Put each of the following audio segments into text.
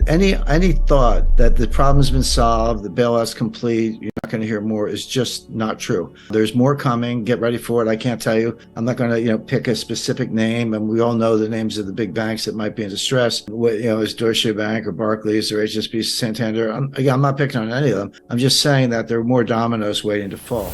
any thought that the problem's been solved, the bailout's complete, you're not going to hear more, is just not true. There's more coming. Get ready for it. I can't tell you. I'm not going to, pick a specific name, and we all know the names of the big banks that might be in distress. Is Deutsche Bank or Barclays or HSBC, Santander. I'm not picking on any of them. I'm just saying that there are more dominoes waiting to fall.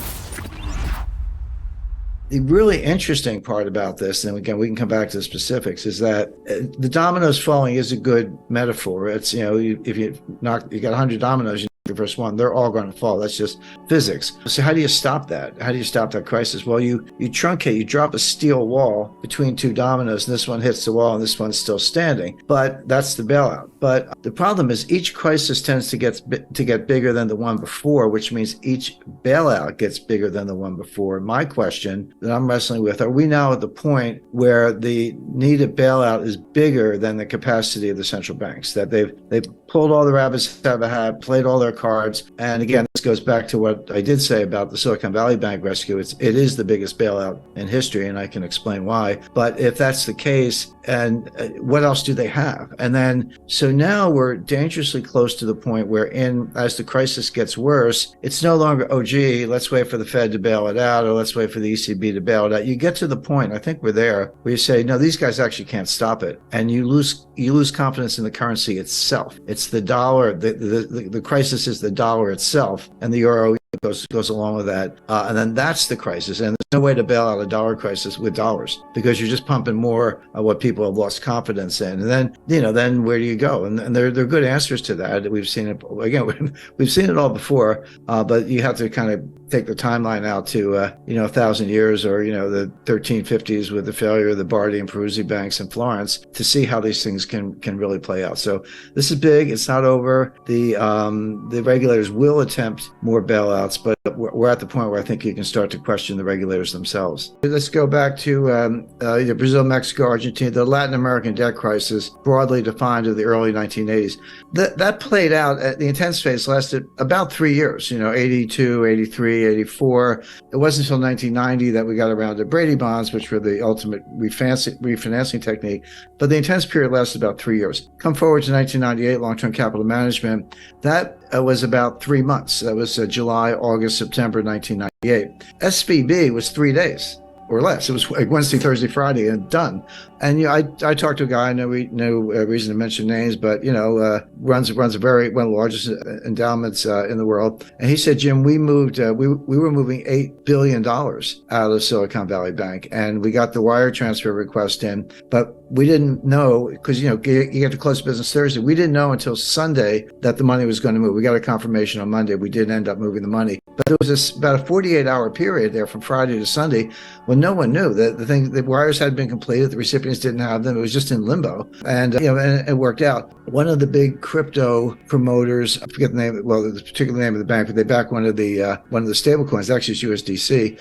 The really interesting part about this, and again, we can come back to the specifics, is that the dominoes falling is a good metaphor. It's, if you got 100 dominoes, the first one, they're all going to fall. That's just physics. So how do you stop that? How do you stop that crisis? Well, you truncate, you drop a steel wall between two dominoes, and this one hits the wall and this one's still standing. But that's the bailout. But the problem is each crisis tends to get bigger than the one before, which means each bailout gets bigger than the one before. My question that I'm wrestling with, are we now at the point where the needed bailout is bigger than the capacity of the central banks? That they've pulled all the rabbits out of a hat, played all their cards. And again, this goes back to what I did say about the Silicon Valley Bank rescue. It is the biggest bailout in history, and I can explain why. But if that's the case, and what else do they have? And then, so now we're dangerously close to the point where as the crisis gets worse, it's no longer, oh, gee, let's wait for the Fed to bail it out, or let's wait for the ECB to bail it out. You get to the point, I think we're there, where you say, no, these guys actually can't stop it. And you lose confidence in the currency itself. It's the dollar. The crisis is the dollar itself, and the euro goes along with that. And then that's the crisis. And there's no way to bail out a dollar crisis with dollars, because you're just pumping more of what people have lost confidence in. And then, then where do you go? And there are good answers to that. We've seen it, again, we've seen it all before, but you have to kind of take the timeline out to, 1,000 years, or, the 1350s with the failure of the Bardi and Peruzzi banks in Florence, to see how these things can really play out. So this is big. It's not over. The regulators will attempt more bailouts, but we're at the point where I think you can start to question the regulators themselves. Let's go back to Brazil, Mexico, Argentina, the Latin American debt crisis, broadly defined in the early 1980s. That played out, the intense phase lasted about 3 years, 82, 83, 84. It wasn't until 1990 that we got around to Brady bonds, which were the ultimate refinancing technique. But the intense period lasted about 3 years. Come forward to 1998, long-term capital management. That was about 3 months. That was July, August, September 1998. SVB was 3 days or less. It was like Wednesday, Thursday, Friday, and done. And I talked to a guy, no reason to mention names, but runs one of the largest endowments in the world. And he said, Jim, we moved, we were moving $8 billion out of Silicon Valley Bank, and we got the wire transfer request in, but we didn't know, because you have to close business Thursday. We didn't know until Sunday that the money was going to move. We got a confirmation on Monday. We didn't end up moving the money, but there was about a 48-hour period there from Friday to Sunday when no one knew that the wires had been completed. The recipients didn't have them. It was just in limbo, and and it worked out. One of the big crypto promoters, I forget the name, the particular name of the bank, but they backed one of the stable coins, actually it's USDC,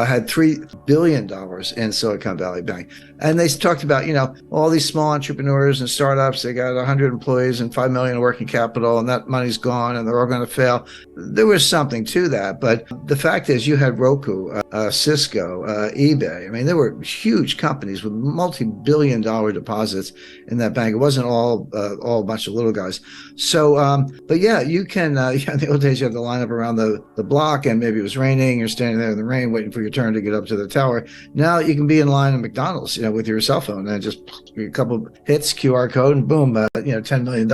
had $3 billion in Silicon Valley Bank. And they talked about, all these small entrepreneurs and startups, they got 100 employees and $5 million in working capital, and that money's gone and they're all going to fail. There was something to that. But the fact is, you had Roku, Cisco, eBay. I mean, there were huge companies with multi-billion-dollar deposits in that bank. It wasn't all a bunch of little guys. So, but yeah, you can, in the old days, you had to line up around the block, and maybe it was raining. You're standing there in the rain waiting for your turn to get up to the tower. Now you can be in line at McDonald's, with your cell phone, and just a couple hits, QR code, and boom, $10 million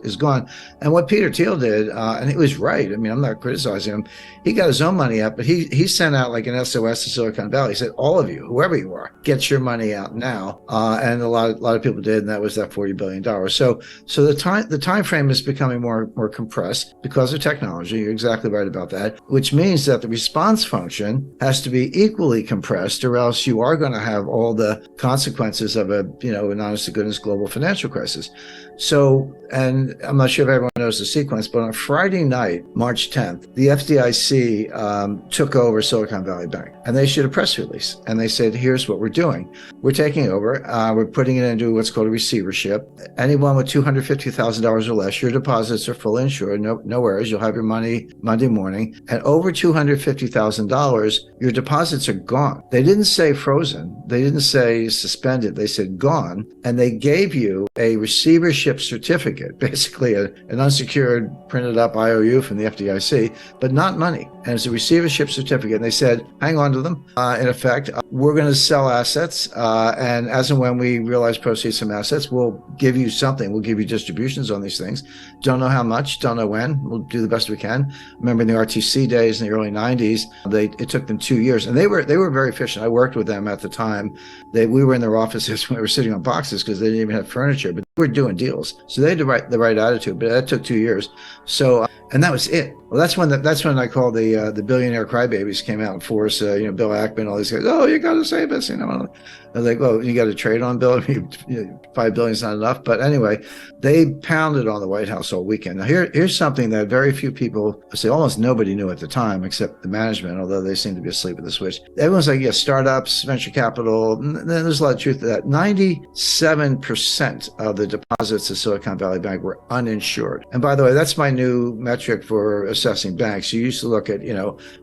is gone. And what Peter Thiel did, and he was right. I mean, I'm not criticizing him. He got his own money out, but he sent out like an SOS to Silicon Valley. He said, all of you, whoever you are, get your money out now. And a lot of people did, and that was that $40 billion. So the time frame is becoming more compressed because of technology. You're exactly right about that, which means that the response function has to be equally compressed, or else you are going to have all the consequences of an honest to goodness global financial crisis. So, and I'm not sure if everyone knows the sequence, but on Friday night, March 10th, the FDIC took over Silicon Valley Bank, and they issued a press release, and they said, here's what we're doing. We're taking over. We're putting it into what's called a receivership. Anyone with $250,000 or less, your deposits are fully insured. No worries. You'll have your money Monday morning. And over $250,000, your deposits are gone. They didn't say frozen. They didn't say suspended. They said gone. And they gave you a receivership certificate certificate, basically an unsecured printed up IOU from the FDIC, but not money. And it's a receivership certificate. And they said, hang on to them. In effect, we're going to sell assets. And as and when we realize proceeds from assets, we'll give you something. We'll give you distributions on these things. Don't know how much, don't know when. We'll do the best we can. Remember in the RTC days in the early 90s, it took them 2 years. And they were very efficient. I worked with them at the time. We were in their offices when we were sitting on boxes because they didn't even have furniture, but they were doing deals. So they had the right attitude, but that took 2 years. So, and that was it. Well, that's when I call the billionaire crybabies came out and forced, Bill Ackman, all these guys, oh, you got to save us, I was like, well, you got to trade on Bill. $5 billion is not enough. But anyway, they pounded on the White House all weekend. Now, here's something that very few people, say almost nobody knew at the time, except the management, although they seem to be asleep at the switch. Everyone's like, yeah, startups, venture capital. There's a lot of truth to that. 97% of the deposits at Silicon Valley Bank were uninsured. And by the way, that's my new metric for assessing banks. You used to look at,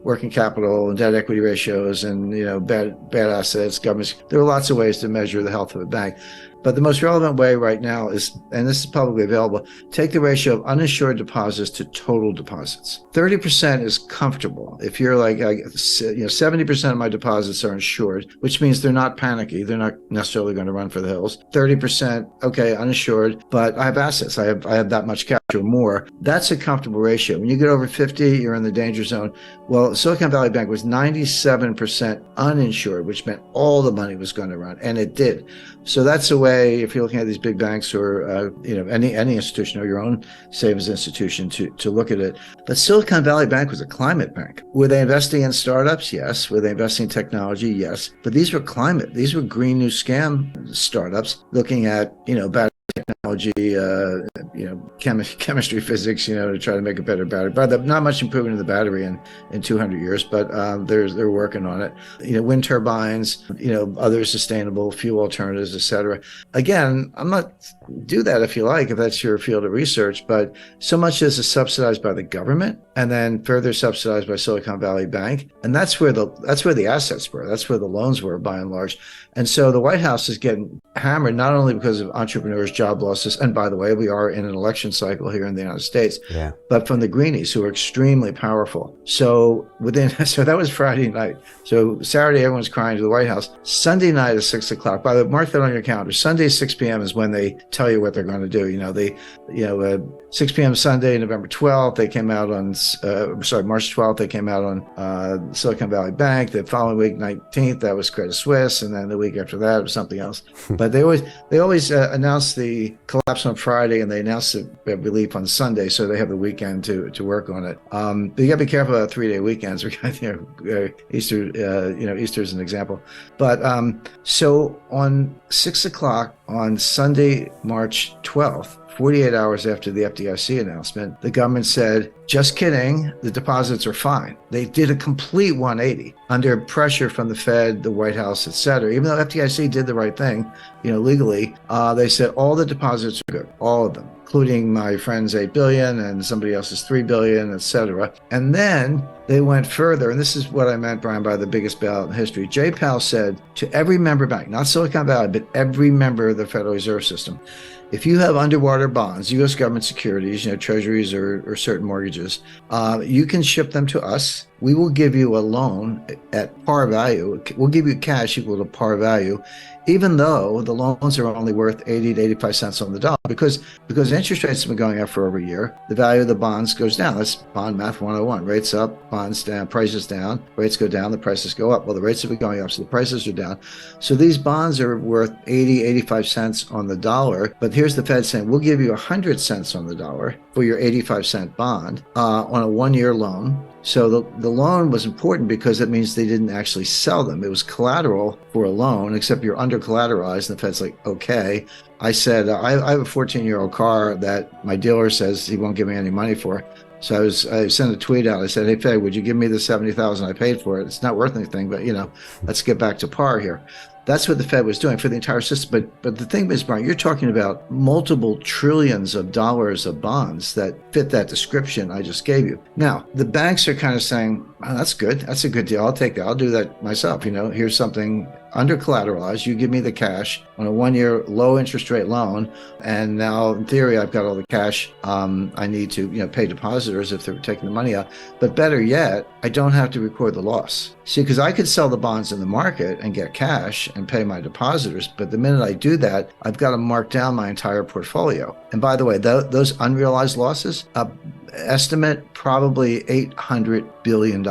working capital and debt equity ratios and, bad assets, governments. There are lots of ways to measure the health of a bank. But the most relevant way right now is, and this is publicly available, take the ratio of uninsured deposits to total deposits. 30% is comfortable. If you're like, 70% of my deposits are insured, which means they're not panicky. They're not necessarily going to run for the hills. 30%, okay, uninsured, but I have assets. I have that much cash or more. That's a comfortable ratio. When you get over 50, you're in the danger zone. Well, Silicon Valley Bank was 97% uninsured, which meant all the money was going to run, and it did. So that's a way, if you're looking at these big banks or any institution or your own savings institution, to look at it. But Silicon Valley Bank was a climate bank. Were they investing in startups? Yes. Were they investing in technology? Yes. But these were climate. These were green new scam startups looking at battery technology, chemistry, physics, to try to make a better battery. But not much improvement in the battery in 200 years, but they're working on it. Wind turbines, other sustainable fuel alternatives, etc. Again, I'm not do that if you like, if that's your field of research, but so much is subsidized by the government and then further subsidized by Silicon Valley Bank. And that's where the assets were. That's where the loans were by and large. And so the White House is getting hammered, not only because of entrepreneurs, job losses, and by the way, we are in an election cycle here in the United States, but from the greenies who are extremely powerful. So that was Friday night. So Saturday, everyone's crying to the White House. Sunday night is 6 o'clock. By the way, mark that on your calendar. Sunday, 6 p.m. is when they tell you what they're going to do. 6 p.m. Sunday, November 12th, they came out on, March 12th, they came out on Silicon Valley Bank. The following week, 19th, that was Credit Suisse. And then the week after that, it was something else. But they always announce the collapse on Friday and they announce the relief on Sunday. So they have the weekend to work on it. But you got to be careful about 3-day weekends. Easter is an example. But so on 6 o'clock on Sunday, March 12th, 48 hours after the FDIC announcement, the government said, just kidding, the deposits are fine. They did a complete 180 under pressure from the Fed, the White House, et cetera. Even though FDIC did the right thing, legally, they said all the deposits are good, all of them, including my friend's $8 billion and somebody else's $3 billion, et cetera. And then they went further, and this is what I meant, Brian, by the biggest bailout in history. Jay Powell said to every member bank, not Silicon Valley, but every member of the Federal Reserve System, if you have underwater bonds, U.S. government securities, treasuries or certain mortgages, you can ship them to us. We will give you a loan at par value. We'll give you cash equal to par value, even though the loans are only worth 80 to 85 cents on the dollar. Because interest rates have been going up for over a year, the value of the bonds goes down. That's bond math 101. Rates up, bonds down, prices down. Rates go down, the prices go up. Well, the rates have been going up, so the prices are down. So these bonds are worth 80, 85 cents on the dollar. But here's the Fed saying, we'll give you 100 cents on the dollar for your 85-cent bond on a one-year loan. So the loan was important because it means they didn't actually sell them. It was collateral for a loan, except you're under collateralized. And the Fed's like, okay. I said, I have a 14-year-old car that my dealer says he won't give me any money for. So I sent a tweet out. I said, hey, Fed, would you give me the $70,000 I paid for it? It's not worth anything, but, let's get back to par here. That's what the Fed was doing for the entire system. But the thing is, Brian, you're talking about multiple trillions of dollars of bonds that fit that description I just gave you. Now, the banks are kind of saying, Oh, that's good. That's a good deal. I'll take that. I'll do that myself. Here's something under collateralized. You give me the cash on a 1-year low interest rate loan. And now in theory, I've got all the cash I need to, pay depositors if they're taking the money out. But better yet, I don't have to record the loss. See, because I could sell the bonds in the market and get cash and pay my depositors. But the minute I do that, I've got to mark down my entire portfolio. And by the way, those unrealized losses, estimate probably $800 billion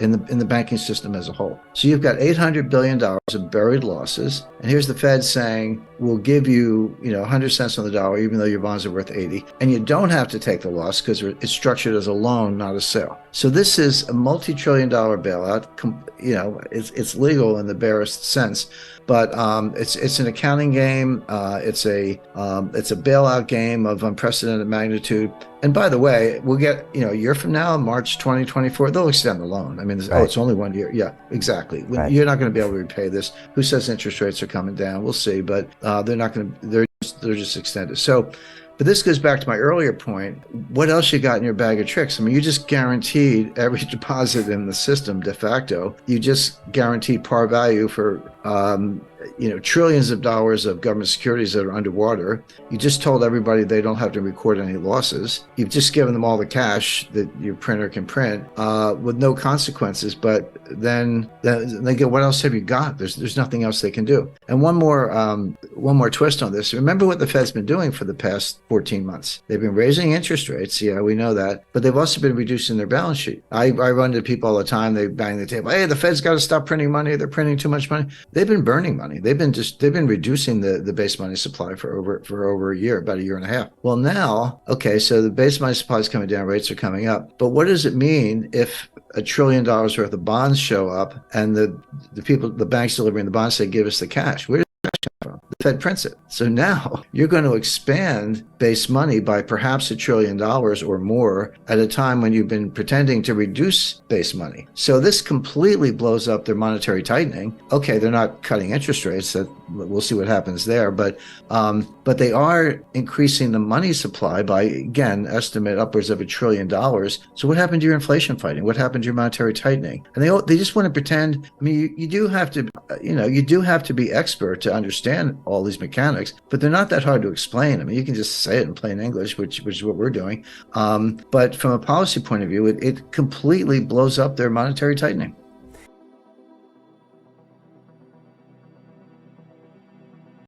in the banking system as a whole. So you've got $800 billion of buried losses. And here's the Fed saying, we'll give you, 100 cents on the dollar, even though your bonds are worth 80. And you don't have to take the loss because it's structured as a loan, not a sale. So this is a multi-trillion-dollar bailout. It's legal in the barest sense, but it's an accounting game. It's a bailout game of unprecedented magnitude. And by the way, we'll get, a year from now, March 2024, they'll extend the loan. I mean, right. It's only 1 year. Yeah, exactly. Right. You're not going to be able to repay this. Who says interest rates are coming down? We'll see, but they're not going to. They're just extended. So. But this goes back to my earlier point. What else you got in your bag of tricks? I mean, you just guaranteed every deposit in the system de facto. You just guaranteed par value for, trillions of dollars of government securities that are underwater. You just told everybody they don't have to record any losses. You've just given them all the cash that your printer can print with no consequences. But then they go, what else have you got? There's nothing else they can do. And one more twist on this. Remember what the Fed's been doing for the past 14 months. They've been raising interest rates. Yeah, we know that. But they've also been reducing their balance sheet. I run into people all the time. They bang the table. Hey, the Fed's got to stop printing money. They're printing too much money. They've been burning money. They've been reducing the base money supply for over a year, about a year and a half. Well, now, okay, so the base money supply is coming down, rates are coming up. But what does it mean if $1 trillion worth of bonds show up and the banks delivering the bonds say, give us the cash? Where does the cash come from? The Fed prints it. So now you're going to expand base money by perhaps $1 trillion or more at a time when you've been pretending to reduce base money. So this completely blows up their monetary tightening. Okay, they're not cutting interest rates. We'll see what happens there. But they are increasing the money supply by, again, estimate upwards of $1 trillion. So what happened to your inflation fighting? What happened to your monetary tightening? And they just want to pretend. I mean, you do have to be expert to understand all these mechanics, but they're not that hard to explain. I mean, you can just say it in plain English, which is what we're doing. But from a policy point of view, it completely blows up their monetary tightening.